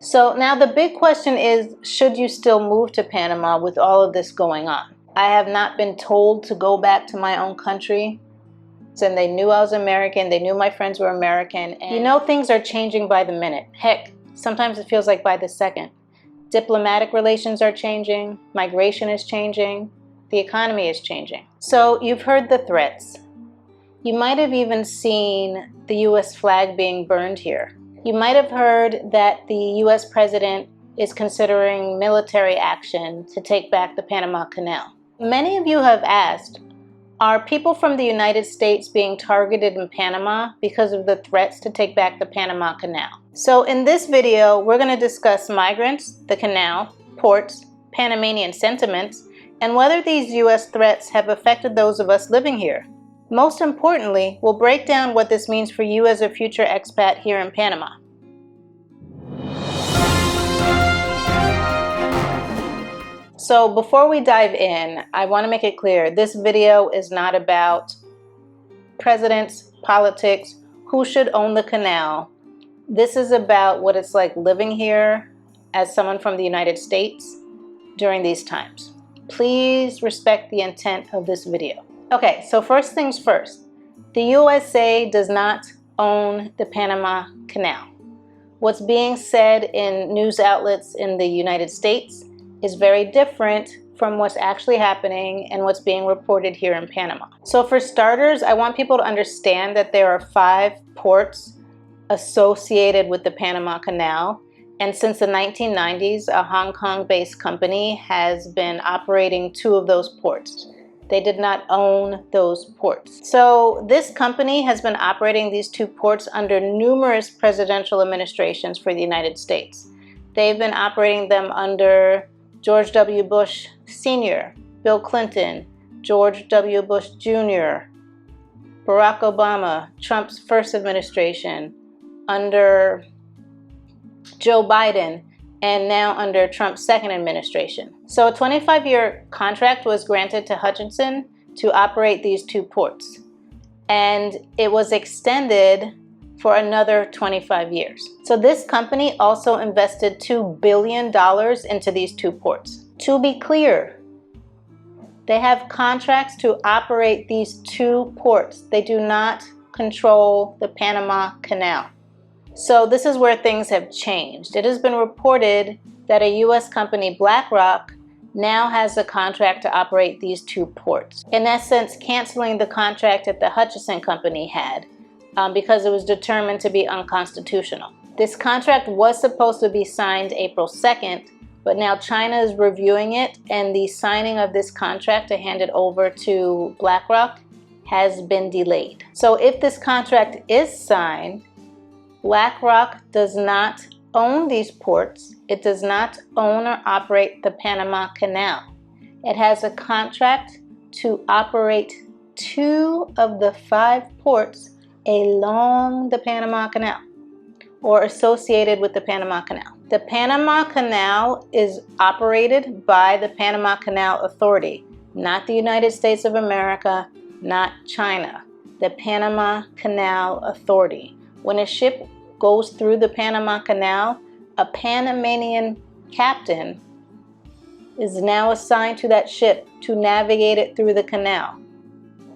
So now the big question is, should you still move to Panama with all of this going on? I have not been told to go back to my own country. And they knew I was American. They knew my friends were American. And you know, things are changing by the minute. Heck, sometimes it feels like by the second. Diplomatic relations are changing. Migration is changing. The economy is changing. So you've heard the threats. You might have even seen the US flag being burned here. You might have heard that the US president is considering military action to take back the Panama Canal. Many of you have asked, are people from the United States being targeted in Panama because of the threats to take back the Panama Canal? So in this video, we're going to discuss migrants, the canal, ports, Panamanian sentiments, and whether these US threats have affected those of us living here. Most importantly, we'll break down what this means for you as a future expat here in Panama. So before we dive in, I want to make it clear, this video is not about presidents, politics, who should own the canal. This is about what it's like living here as someone from the United States during these times. Please respect the intent of this video. Okay, so first things first, the USA does not own the Panama Canal. What's being said in news outlets in the United States is very different from what's actually happening and what's being reported here in Panama. So for starters, I want people to understand that there are 5 ports associated with the Panama Canal. And since the 1990s, a Hong Kong-based company has been operating 2 of those ports. They did not own those ports. So this company has been operating these 2 ports under numerous presidential administrations for the United States. They've been operating them under George W. Bush Sr., Bill Clinton, George W. Bush Jr., Barack Obama, Trump's first administration, under Joe Biden, and now under Trump's second administration. So a 25-year contract was granted to Hutchinson to operate these 2 ports. And it was extended for another 25 years. So this company also invested $2 billion into these 2 ports. To be clear, they have contracts to operate these 2 ports. They do not control the Panama Canal. So this is where things have changed. It has been reported that a US company, BlackRock, now has a contract to operate these 2 ports. In essence, canceling the contract that the Hutchison company had because it was determined to be unconstitutional. This contract was supposed to be signed April 2nd, but now China is reviewing it, and the signing of this contract to hand it over to BlackRock has been delayed. So if this contract is signed, BlackRock does not own these ports. It does not own or operate the Panama Canal. It has a contract to operate 2 of the 5 ports along the Panama Canal or associated with the Panama Canal. The Panama Canal is operated by the Panama Canal Authority, not the United States of America, not China. The Panama Canal Authority. When a ship goes through the Panama Canal, a Panamanian captain is now assigned to that ship to navigate it through the canal.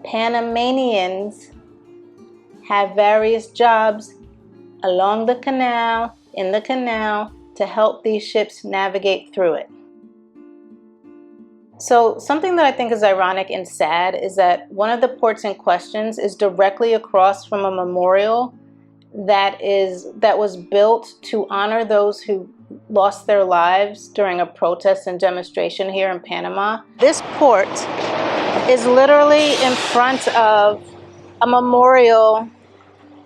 Panamanians have various jobs along the canal, in the canal, to help these ships navigate through it. So something that I think is ironic and sad is that one of the ports in questions is directly across from a memorial that was built to honor those who lost their lives during a protest and demonstration here in Panama. This port is literally in front of a memorial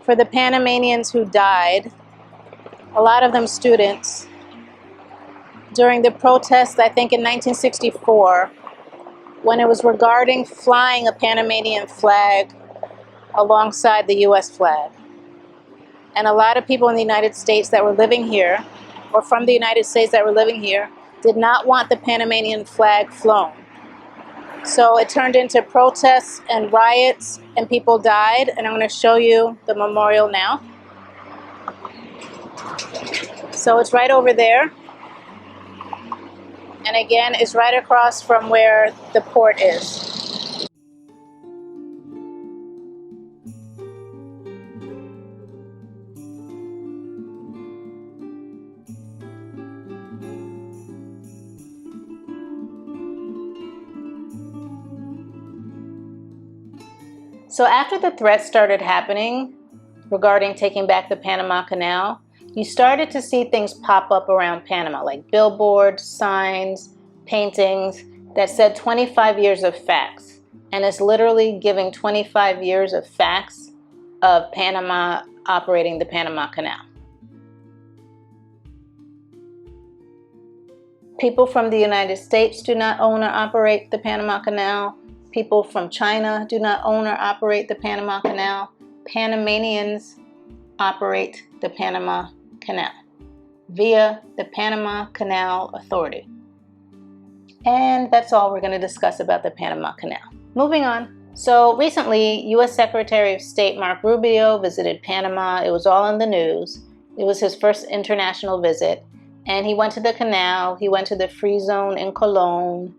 for the Panamanians who died, a lot of them students, during the protest, I think in 1964, when it was regarding flying a Panamanian flag alongside the US flag. And a lot of people in the United States that were living here, or from the United States that were living here, did not want the Panamanian flag flown. So it turned into protests and riots, and people died. And I'm going to show you the memorial now. So it's right over there. And again, it's right across from where the port is. So after the threats started happening regarding taking back the Panama Canal, you started to see things pop up around Panama, like billboards, signs, paintings that said 25 years of facts. And it's literally giving 25 years of facts of Panama operating the Panama Canal. People from the United States do not own or operate the Panama Canal. People from China do not own or operate the Panama Canal. Panamanians operate the Panama Canal via the Panama Canal Authority. And that's all we're going to discuss about the Panama Canal. Moving on. So recently, U.S. Secretary of State Marco Rubio visited Panama. It was all in the news. It was his first international visit. And he went to the canal. He went to the free zone in Colón.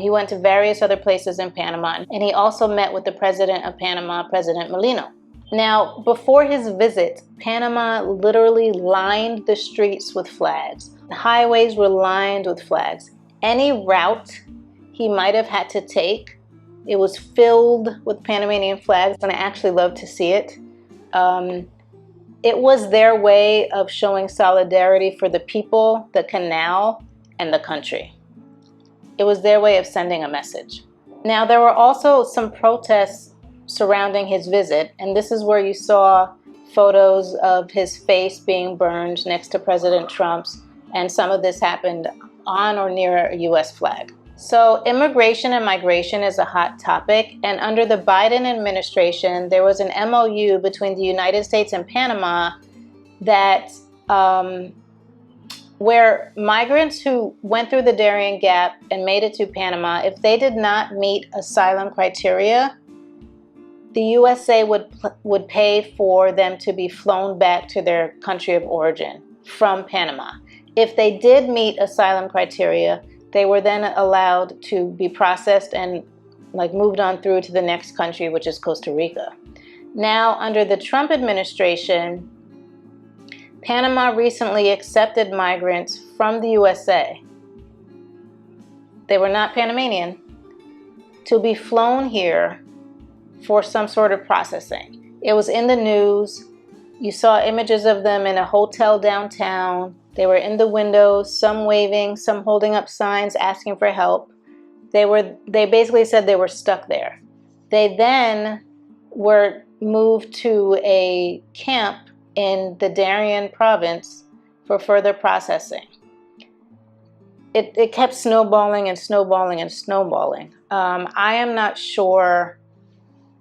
He went to various other places in Panama. And he also met with the president of Panama, President Molino. Now, before his visit, Panama literally lined the streets with flags. The highways were lined with flags. Any route he might have had to take, it was filled with Panamanian flags, and I actually love to see it. It was their way of showing solidarity for the people, the canal, and the country. It was their way of sending a message. Now, there were also some protests surrounding his visit, and this is where you saw photos of his face being burned next to President Trump's, and some of this happened on or near a U.S. flag. So immigration and migration is a hot topic, and under the Biden administration, there was an MOU between the United States and Panama that where migrants who went through the Darien Gap and made it to Panama, if they did not meet asylum criteria, the USA would pay for them to be flown back to their country of origin from Panama. If they did meet asylum criteria, they were then allowed to be processed and moved on through to the next country, which is Costa Rica. Now, under the Trump administration, Panama recently accepted migrants from the USA. They were not Panamanian, to be flown here for some sort of processing. It was in the news. You saw images of them in a hotel downtown. They were in the windows, some waving, some holding up signs asking for help. They basically said they were stuck there. They then were moved to a camp in the Darien province for further processing. It kept snowballing and snowballing and snowballing. I am not sure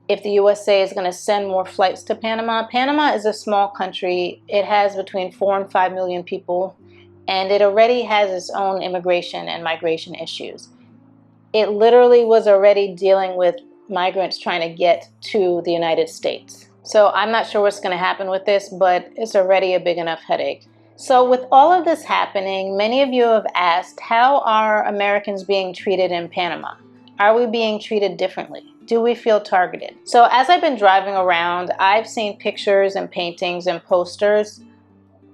if the USA is going to send more flights to Panama. Panama is a small country. It has between 4 and 5 million people, and it already has its own immigration and migration issues. It literally was already dealing with migrants trying to get to the United States. So I'm not sure what's going to happen with this, but it's already a big enough headache. So with all of this happening, many of you have asked, how are Americans being treated in Panama? Are we being treated differently? Do we feel targeted? So as I've been driving around, I've seen pictures and paintings and posters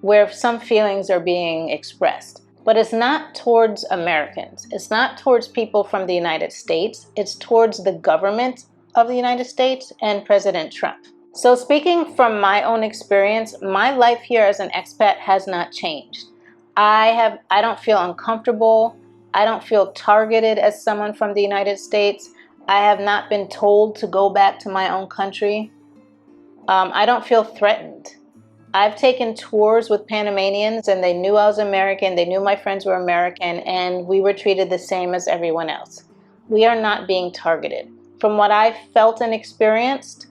where some feelings are being expressed. But it's not towards Americans. It's not towards people from the United States. It's towards the government of the United States and President Trump. So speaking from my own experience, my life here as an expat has not changed. I don't feel uncomfortable. I don't feel targeted as someone from the United States. I have not been told to go back to my own country. I don't feel threatened. I've taken tours with Panamanians, and they knew I was American. They knew my friends were American, and we were treated the same as everyone else. We are not being targeted. From what I've felt and experienced,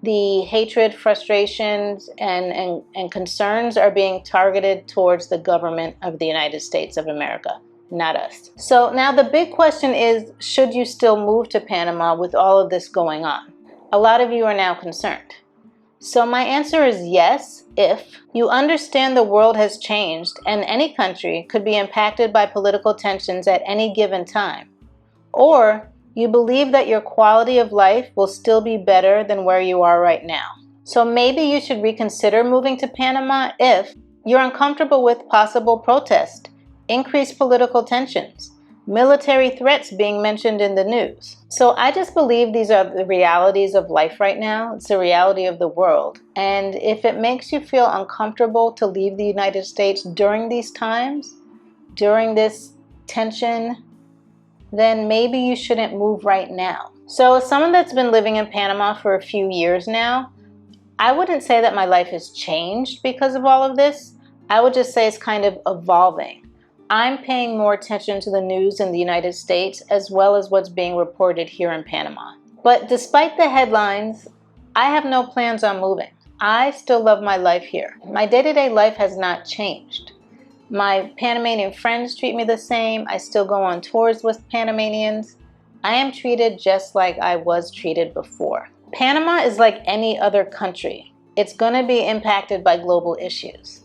the hatred, frustrations, and concerns are being targeted towards the government of the United States of America, not us. So now the big question is, should you still move to Panama with all of this going on? A lot of you are now concerned. So my answer is yes, if you understand the world has changed and any country could be impacted by political tensions at any given time. Or you believe that your quality of life will still be better than where you are right now. So maybe you should reconsider moving to Panama if you're uncomfortable with possible protest, increased political tensions, military threats being mentioned in the news. So I just believe these are the realities of life right now. It's the reality of the world. And if it makes you feel uncomfortable to leave the United States during these times, during this tension, then maybe you shouldn't move right now. So as someone that's been living in Panama for a few years now, I wouldn't say that my life has changed because of all of this. I would just say it's kind of evolving. I'm paying more attention to the news in the United States as well as what's being reported here in Panama. But despite the headlines, I have no plans on moving. I still love my life here. My day-to-day life has not changed. My Panamanian friends treat me the same. I still go on tours with Panamanians. I am treated just like I was treated before. Panama is like any other country. It's going to be impacted by global issues.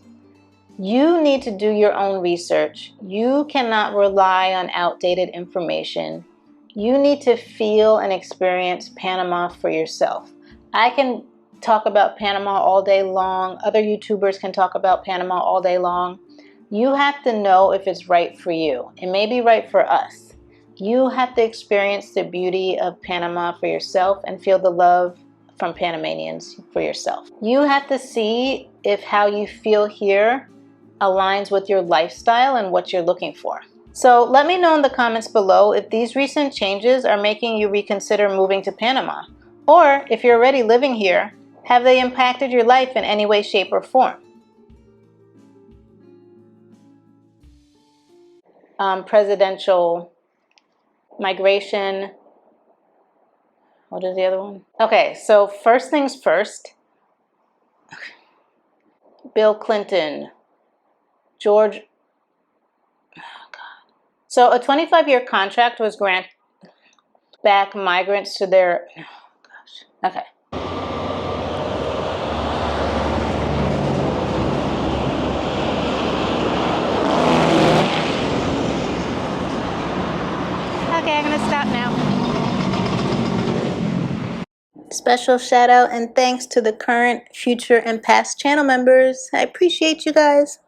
You need to do your own research. You cannot rely on outdated information. You need to feel and experience Panama for yourself. I can talk about Panama all day long. Other YouTubers can talk about Panama all day long. You have to know if it's right for you. It may be right for us. You have to experience the beauty of Panama for yourself and feel the love from Panamanians for yourself. You have to see if how you feel here aligns with your lifestyle and what you're looking for. So let me know in the comments below if these recent changes are making you reconsider moving to Panama, or if you're already living here, have they impacted your life in any way, shape, or form? Presidential, migration, what is the other one? Okay, so first things first, Bill Clinton, George, oh God. So a 25-year contract was granted back migrants to their, oh gosh, okay. Okay, I'm gonna stop now. Special shout out and thanks to the current, future, and past channel members. I appreciate you guys.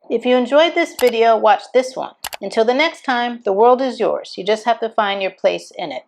If you enjoyed this video, watch this one. Until the next time, the world is yours. You just have to find your place in it.